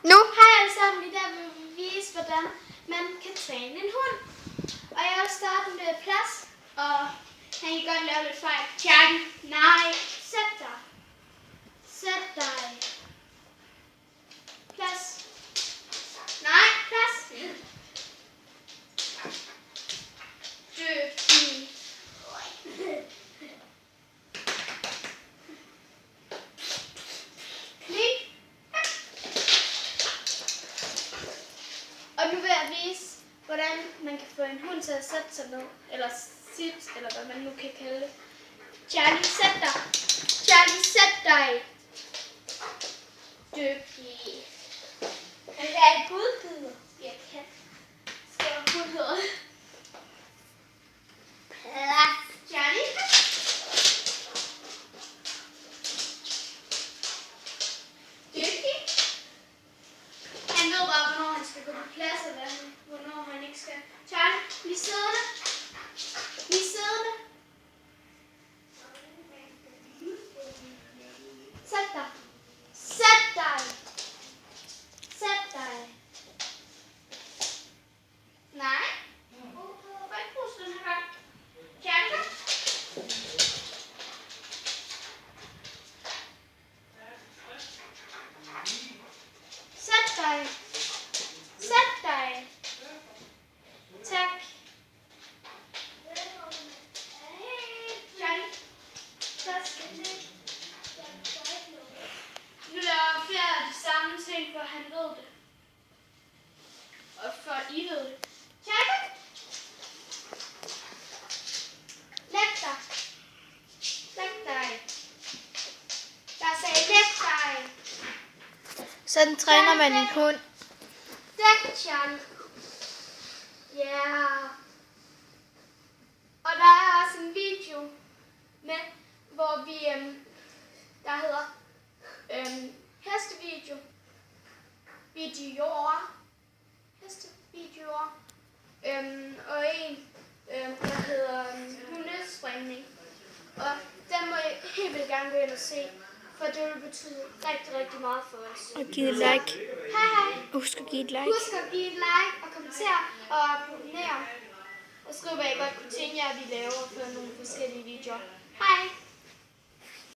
Nu? Hej alle sammen, i dag vil vi vise, hvordan man kan træne en hund. Og jeg vil starte med plads, og han kan godt lave lidt fejl. Charlie, nej, sæt dig. Sæt dig. Plads. Nej, plads. Dygtig. Klik. Og nu vil jeg vise, hvordan man kan få en hund til at sætte sig ned, eller sit, eller hvad man nu kan kalde det. Charlie, sæt dig. Charlie, sæt dig. Dygtig. Han er en gudgider. Jeg kan. Skal jeg gudheder? Plads. Charlie. Dygtig. Han ved bare, hvornår han skal gå på plads, og hvornår han ikke skal. Charlie, bliv siddende. Bliv siddende. Sæt dig. Sæt dig. Sæt dig. Nej. Hvor ikke bruge den her gang. Charlie. Sæt dig. Sæt dig. Tak. Charlie. Plads. Nu laver flere af de samme ting, for han ved det. Og for I ved det. Charlie. Læg dig. Læg dig. Jeg sagde læg dig. Sådan træner man en hund. Dæk, Charlie. Ja. Og der er også en video med, hvor vi, der hedder hestevideo. Hestevideoer. Og en, der hedder hundespringning. Og den må I helt vildt gerne gå ind og se, for det vil betyde rigtig, rigtig meget for os. Og giv et like. Hej hej. Husk at give et like. Husk at give et like og kommentere og abonnere. Og skriv, hvad I godt kunne tænke jer, at vi laver for nogle forskellige videoer. Hej!